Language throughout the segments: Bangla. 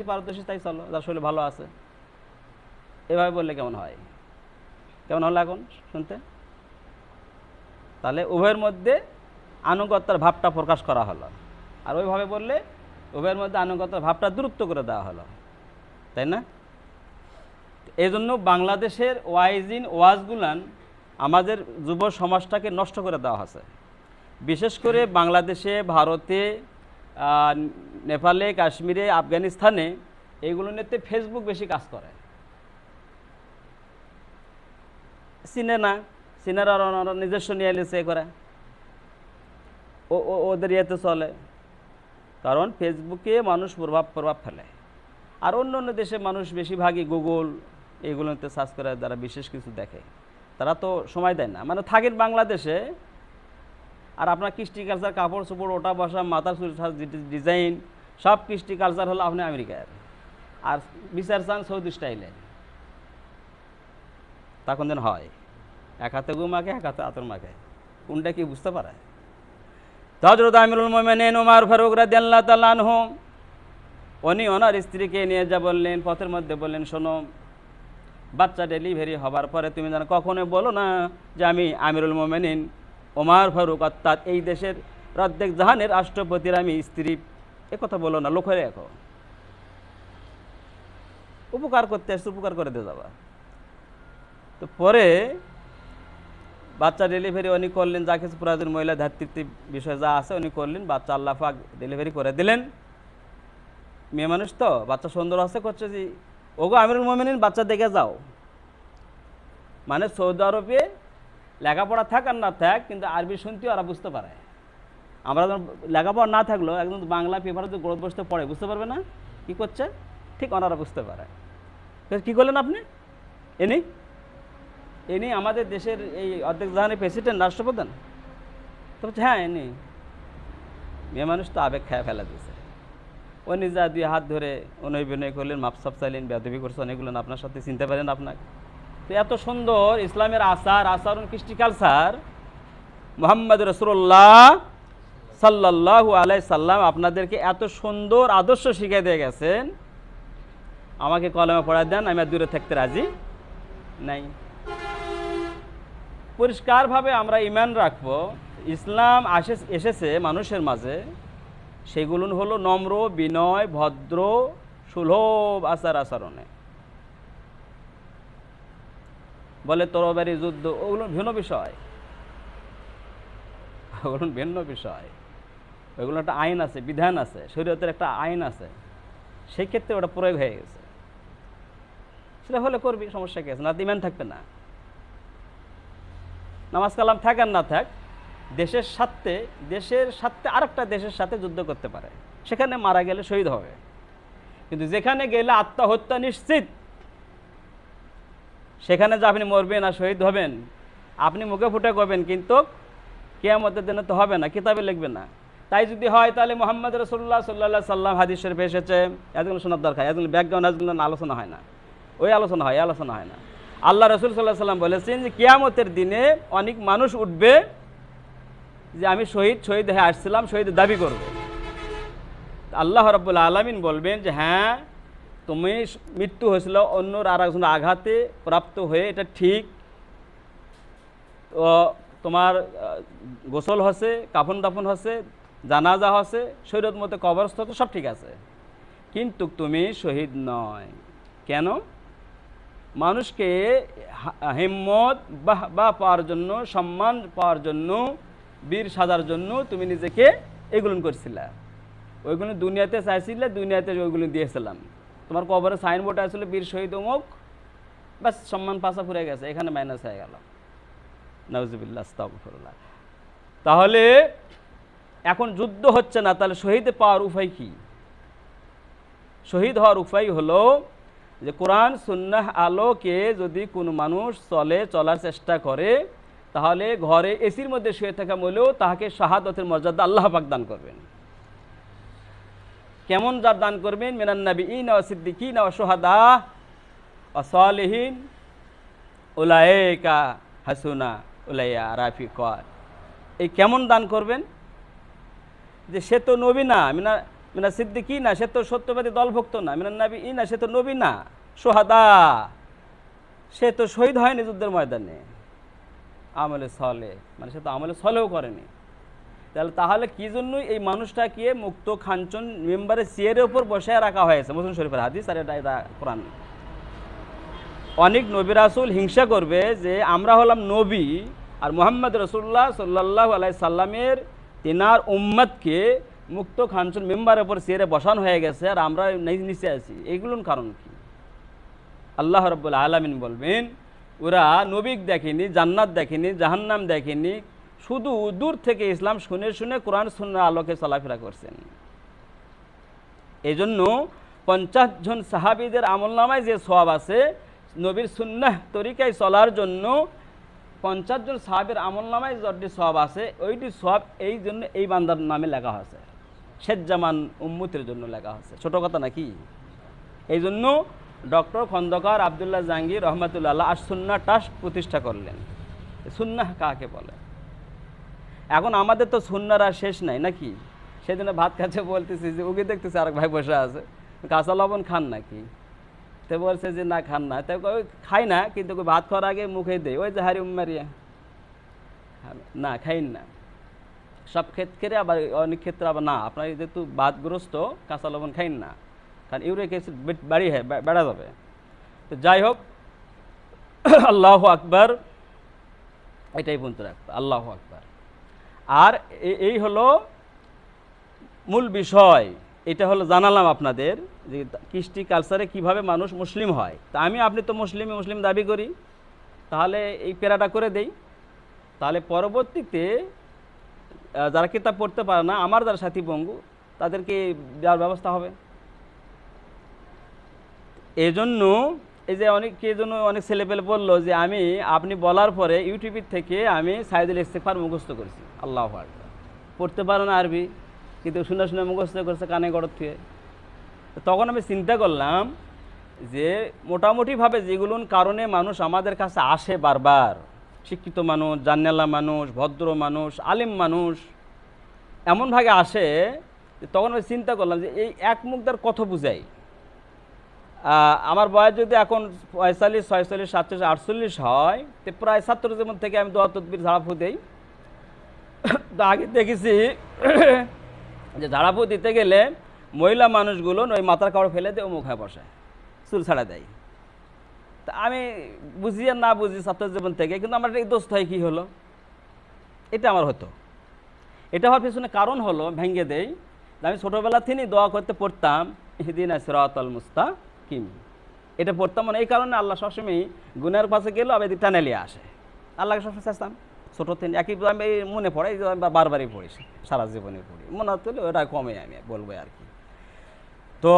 পারদর্শী তাই চলো, যার শরীর ভালো আছে। এভাবে বললে কেমন হয়? কেমন হলো এখন শুনতে? তাহলে উভয়ের মধ্যে আনুগত্যের ভাবটা প্রকাশ করা হলো, আর ওইভাবে বললে উভয়ের মধ্যে আনুগত্যের ভাবটা দূরত্ব করে দেওয়া হলো, তাই না? এই জন্য বাংলাদেশের ওয়াজগুলান আমাদের যুব সমাজটাকে নষ্ট করে দেওয়া হয়েছে। বিশেষ করে বাংলাদেশে, ভারতে, নেপালে, কাশ্মীরে, আফগানিস্তানে এইগুলো নিতে ফেসবুক বেশি কাজ করে। চিনে না, চীনের নিজস্ব নিয়ে এসে করে ওদের ইয়েতে চলে, কারণ ফেসবুকে মানুষ প্রভাব ফেলে। আর অন্য অন্য দেশে মানুষ বেশিরভাগই গুগল এইগুলোতে সার্চ করে যারা বিশেষ কিছু দেখে, তারা তো সময় দেয় না। মানে থাকেন বাংলাদেশে, আর আপনার কৃষ্টি কালচার, কাপড় চোপড়, ওটা বসা, মাথার চুল ডিজাইন, সব কৃষ্টি কালচার হলো আপনি আমেরিকার, আর বিচার চান সৌদি স্টাইলে। তখন যেন হয় এক হাতে গু মাখে, এক হাতে আতর মাখে, কোনটা কি বুঝতে পারে? হযরত আমিরুল মুমিনিন ওমর ফারুক রাদিয়াল্লাহু তাআলা আনহু উনি ওনার স্ত্রীকে নিয়ে যা বললেন, পথের মধ্যে বললেন, শোনো, বাচ্চা ডেলিভারি হবার পরে তুমি যেন কখনো বলো না যে আমি আমিরুল মুমিনিন ওমর ফারুক, অর্থাৎ এই দেশের অর্ধেক জাহানের রাষ্ট্রপতির আমি স্ত্রী। এ কথা বলো না, লোক হয়ে রাখো। উপকার করতে আসছে, উপকার করে দিয়ে যাবা। তো পরে বাচ্চা ডেলিভারি উনি করলেন, যা কিছু প্রয়োজন মহিলা ধাত্রীত্ব বিষয় যা আছে উনি করলেন, বাচ্চা আল্লাহ পাক ডেলিভারি করে দিলেন। মেয়ে মানুষ তো, বাচ্চা সুন্দর আছে, করছে যে ওগো আমিরুল মুমিনিন বাচ্চা দেখে যাও। মানে সৌদি আরবে লেখাপড়া থাক আর না থাক, কিন্তু আরবি শুনতেও ওরা বুঝতে পারে। আমরা যখন লেখাপড়া না থাকলেও একদম বাংলা পেপারে যে গড়ে বসতে পড়ে, বুঝতে পারবে না কি করছে, ঠিক ওনারা বুঝতে পারে। কি করলেন আপনি? ইনি আমাদের দেশের এই অর্ধেক জাহানের প্রেসিডেন্ট, রাষ্ট্রপ্রধান। তো বলছে হ্যাঁ ইনি। মেয়ে মানুষ তো আবেগ খায় ফেলা দিয়েছে। ও নিজে দুই হাত ধরে অনয় বিনয় করলেন, মাপসাপ চাইলেন, বেয়াদবি করছেন, এগুলো আপনার সাথে চিনতে পারেন আপনাকে। তো এত সুন্দর ইসলামের আচরণ, কৃষ্টি কালচার মুহাম্মদ রাসূলুল্লাহ সাল্লাল্লাহু আলাইহি সাল্লাম আপনাদেরকে এত সুন্দর আদর্শ শিখিয়ে দিয়ে গেছেন, আমাকে কলমে পড়ায় দেন, আমি আর দূরে থাকতে রাজি নাই। পরিষ্কারভাবে আমরা ঈমান রাখবো, ইসলাম এসেছে মানুষের মাঝে, সেগুলো হলো নম্র, বিনয়, ভদ্র, সুলভ আচরণে। বলে তরবারি, যুদ্ধ, ওগুলো ভিন্ন বিষয়, ওগুলো ভিন্ন বিষয়। ওইগুলো একটা আইন আছে, বিধান আছে, শরীয়তের একটা আইন আছে, সেই ক্ষেত্রে ওটা প্রয়োগ হয়ে গেছে। সেটা হলে করবি, সমস্যা কি আছে? না ঈমান থাকবে না, নামাজ কালাম থাক আর না থাক, দেশের স্বার্থে আরেকটা দেশের সাথে যুদ্ধ করতে পারে, সেখানে মারা গেলে শহীদ হবে। কিন্তু যেখানে গেলে আত্মহত্যা নিশ্চিত, সেখানে যে আপনি মরবেন আর শহীদ হবেন, আপনি মুখে ফুটে করবেন, কিন্তু কিয়ামতের দিনে তো হবে না, কিতাবে লিখবে না। তাই যদি হয় তাহলে মুহাম্মদ রাসূলুল্লাহ সাল্লাল্লাহু আলাইহি সাল্লাম হাদিস শরীফে এসেছে, এগুলো শোনার দরকার। এগুলো ব্যাকগ্রাউন্ড, এগুলো আলোচনা হয় না, ওই আলোচনা হয়, আলোচনা হয় না। আল্লাহ রাসূল সাল্লাল্লাহু আলাইহি সাল্লাম বলেছেন যে কিয়ামতের দিনে অনেক মানুষ উঠবে যে আমি শহীদ হয়ে আসছিলাম, শহীদ দাবি করবে। আল্লাহ রাব্বুল আলামিন বলবেন যে হ্যাঁ, তুমি মৃত্যু হয়েছিল অন্যর আর একজনের আঘাতে প্রাপ্ত হয়ে, এটা ঠিক। তোমার গোসল হচ্ছে, কাফন দাফন হচ্ছে, জানাজা হচ্ছে, শরীয়ত মতে কবরস্থ হচ্ছে, সব ঠিক আছে, কিন্তু তুমি শহীদ নয়। কেন? মানুষকে হিম্মত বা পাওয়ার জন্য, সম্মান পাওয়ার জন্য, বীর সাজার জন্য তুমি নিজেকে এগুলো করছিলা, ওইগুলো দুনিয়াতে চাইছিলে, দুনিয়াতে ওইগুলো দিয়েছিলাম। তোমার কবরে সাইনবোর্ড আসলে বীর শহীদ অমুক, বাস সম্মান পাশা ফুরে গেছে, এখানে মাইনাস হয়ে গেল। নাউজুবিল্লাহ, আস্তাগফিরুল্লাহ। তাহলে এখন যুদ্ধ হচ্ছে না, তাহলে শহীদ পাওয়ার উপায় কি? শহীদ হওয়ার উপায় হলো যে কোরআন সুন্নাহ আলোকে যদি কোনো মানুষ চলার চেষ্টা করে, তাহলে ঘরে এসির মধ্যে শুয়ে থাকা মূলেও তাহাকে শাহাদাতের মর্যাদা আল্লাহ পাক দান করবেন। কেমন যার দান করবেন? মিনান নাবিয়িন ওয়া সিদ্দিকিন ওয়া শুহাদা ওয়া সালিহিন উলাইকা হাসুনা উলাইয়া রাফিকা। এই কেমন দান করবেন? যে সে তো নবী না, মিনা সিদ্দিকি না, সে তো সত্যবাদী দলভুক্ত না, মিনান নবী ই না, সে তো নবী না, সোহাদা, সে তো শহীদ হয়নি যুদ্ধের ময়দানে, আমলে সলে মানে সে তো আমলে সলেও করেনি। তাহলে কি জন্যই এই মানুষটাকে মুক্ত খাঞ্চন মেম্বারে চেয়ারের উপর বসে রাখা হয়েছে? মুসলিম শরীফের হাদিস, আর এটা কোরআন। অনেক নবী রাসূল হিংসা করবে যে আমরা হলাম নবী আর মুহাম্মদ রাসূলুল্লাহ সাল্লাল্লাহু আলাইহি সাল্লামের তিনার উম্মতকে মুক্ত খাঞ্চন মেম্বারের উপর চেয়ারে বসানো হয়ে গেছে আর আমরা নিচে আছি। এইগুলোর কারণ কি? আল্লাহ রাব্বুল আলামিন বলবেন, ওরা নবীক দেখেনি, জান্নাত দেখেনি, জাহান্নাম দেখেনি, শুধু দূর থেকে ইসলাম শুনে শুনে কোরআন সুন্নাহর আলোকে চলাফেরা করছেন। এই জন্য 50 জন সাহাবীদের আমলনামায় যে সওয়াব আছে, নবীর সুন্নাহ তরিকায় চলার জন্য 50 জন সাহাবীর আমলনামায় যতটি সওয়াব আছে, ওইটি সওয়াব এই জন্য এই বান্দার নামে লেখা হয়েছে, শেষ জামান উম্মতের জন্য লেখা হয়েছে। ছোট কথা নাকি? এই জন্য ডক্টর খন্দকার আবদুল্লাহ জাহাঙ্গীর রহমাতুল্লাহ আলাইহি আস-সুন্নাহ ট্রাস্ট প্রতিষ্ঠা করলেন। সুন্নাহ কাকে বলে? এখন আমাদের তো সুন্নাহর আর শেষ নাই নাকি? সেদিন ভাত খাচ্ছে বলতেছি যে ওকে দেখতেছি আরেক ভাই বসে আছে, কাঁচা লবণ খান নাকি? তো বলছে যে না খান না। তাই ওই খাই না, কিন্তু ওই ভাত খাওয়ার আগে মুখে দেয় ওই যে হারি উম্মারিয়া, না খাইন না। সব ক্ষেত্রে আবার অনেক ক্ষেত্রে আবার না, আপনার যেহেতু বাতগ্রস্ত কাঁচা লবণ খাইন না, কারণ ইউরিক অ্যাসিড বাড়ি হয়, বেড়া যাবে। তো যাই হোক, আল্লাহু আকবার, এটাই বলতে রাখবে, আল্লাহু আকবার। আর এই হলো মূল বিষয়। এটা হলো জানালাম আপনাদের যে কৃষ্টি কালচারে কিভাবে মানুষ মুসলিম হয়। তা আপনি তো মুসলিম দাবি করি, তাহলে এই পেরাটা করে দেই, তাহলে পরবর্তীতে যারা কিতাব পড়তে পারে না, আমার যারা সাথী বঙ্গু, তাদেরকে দেওয়ার ব্যবস্থা হবে। এই জন্য এই যে অনেক ছেলেপেলে বললো যে আপনি বলার পরে ইউটিউব থেকে আমি সাইদুল ইস্তেগফার মুখস্থ করেছি। আল্লাহু আকবার। পড়তে পারে না আরবি, কিন্তু শুনে মুখস্থ করছে কানে গড়ত থুয়ে। তখন আমি চিন্তা করলাম যে মোটামুটিভাবে যেগুলোর কারণে মানুষ আমাদের কাছে আসে বারবার, শিক্ষিত মানুষ, জান্নালা মানুষ, ভদ্র মানুষ, আলিম মানুষ এমনভাবে আসে, তখন আমি চিন্তা করলাম যে এই এক মুখদার কত বুঝাই। আমার বয়স যদি এখন 45, 46, 47, 48 হয়, তো প্রায় 70 জীবন থেকে আমি দোয়া তদবির ঝাড়াফু দেই। তো আগে দেখেছি যে ঝাড়াফু দিতে গেলে মহিলা মানুষগুলো ওই মাথার কাপড় ফেলে দিয়ে মুখে বসে, চুল ছাড়া দেয়। তা আমি বুঝি আর না বুঝি 70 জীবন থেকে, কিন্তু আমার এই দোস্ত হয় কী হলো, এটা আমার হতো। এটা হওয়ার পিছনে কারণ হলো, ভেঙে দেই, আমি ছোটোবেলা থেকেই দোয়া করতে পড়তাম ইহদিনা সিরাতাল মুস্তাকিম। এটা পড়তাম মানে এই কারণে আল্লাহ সবসময় গুনার পাশে গেলেও আবার টানে নিয়ে আসে। আল্লাহকে সবসময় চাইতাম ছোটো থেকে, একই আমি মনে পড়ে, এই যে বারবারই পড়িস, সারা জীবনে পড়ি, মনে হতো ওটা কমে আমি বলবো আর কি। তো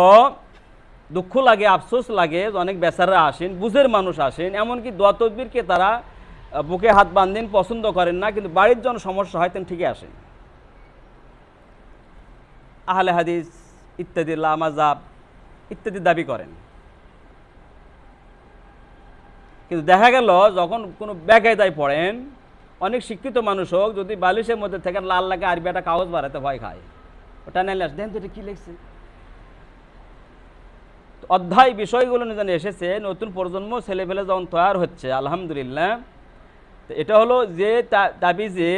দুঃখ লাগে, আফসোস লাগে, অনেক বেচারা আসেন, বুঝের মানুষ আসেন, এমনকি দোয়া তদবিরকে তারা বুকে হাত বাঁধেন, পছন্দ করেন না, কিন্তু বাড়ির জন্য সমস্যা হয় তেন ঠিকই আসেন। আহলে হাদিস ইত্যাদি, লামাজাব ইত্যাদি দাবি করেন, কিন্তু দেখা গেল যখন কোনো বেকায়দায় পড়েন, অনেক শিক্ষিত মানুষ হোক, যদি বালিশের মধ্যে থেকে লাল লাগে আরবি একটা কাগজ বাড়াতে ভয় খায়, ওটা নাইলে দেন তো এটা কী লিখছে। অধ্যায় বিষয়গুলো যেন এসেছে, নতুন প্রজন্ম ছেলেপেলে যখন তৈরি হচ্ছে, আলহামদুলিল্লাহ। তো এটা হলো যে তাবিজে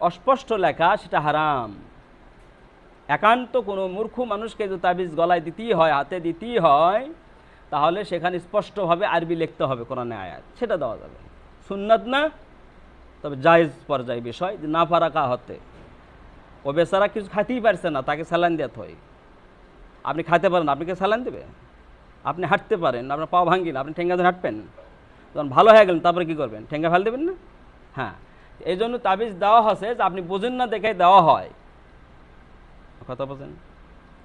অস্পষ্ট লেখা সেটা হারাম। একান্ত কোনো মূর্খ মানুষকে যদি তাবিজ গলায় দিতেই হয়, হাতে দিতেই হয়, তাহলে সেখানে স্পষ্টভাবে আরবি লিখতে হবে, কোরআনে আয়াত, সেটা দেওয়া যাবে। সুন্নাত না, তবে জায়েজ পর্যায়ে বিষয়, যে না পারা কা হতে, ও বেচারা কিছু খাইতেই পারছে না, তাকে স্যালাইন দিতে হয়। আপনি খাইতে পারেন, আপনাকে স্যালাইন দেবে? আপনি হাঁটতে পারেন, আপনার পাও ভাঙ্গি না, আপনি ঠেঙ্গা ধরে হাঁটবেন? যখন ভালো হয়ে গেলেন তারপরে কী করবেন? ঠেঙ্গা ফেল দেবেন না? হ্যাঁ, এই জন্য তাবিজ দেওয়া হচ্ছে যে আপনি বোঝেন না দেখে দেওয়া হয়, কথা বোঝেন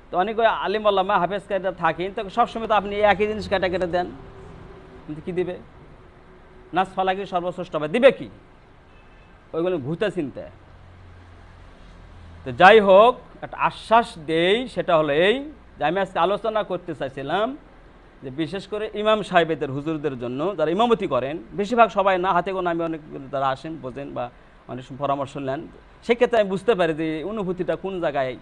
তো। অনেক ওই আলিম আল্লামা হাফেজ কাটা থাকেন, তো সবসময় তো আপনি একই জিনিস কেটে কেটে দেন, কিন্তু কী দিবে? নাচ ফালাকি সর্বশ্রেষ্ঠ হবে, দিবে কি? ওইগুলো ভূতে চিনতে। তো যাই হোক, একটা আশ্বাস দেই, সেটা হলো এই যে আমি আজকে আলোচনা করতে চাইছিলাম যে বিশেষ করে ইমাম সাহেবদের, হুজুরদের জন্য, যারা ইমামতি করেন, বেশিরভাগ সবাই না, হাতে কোনো আমি অনেক যারা আসেন বোঝেন বা অনেক পরামর্শ নেন, সেক্ষেত্রে আমি বুঝতে পারি যে অনুভূতিটা কোন জায়গায়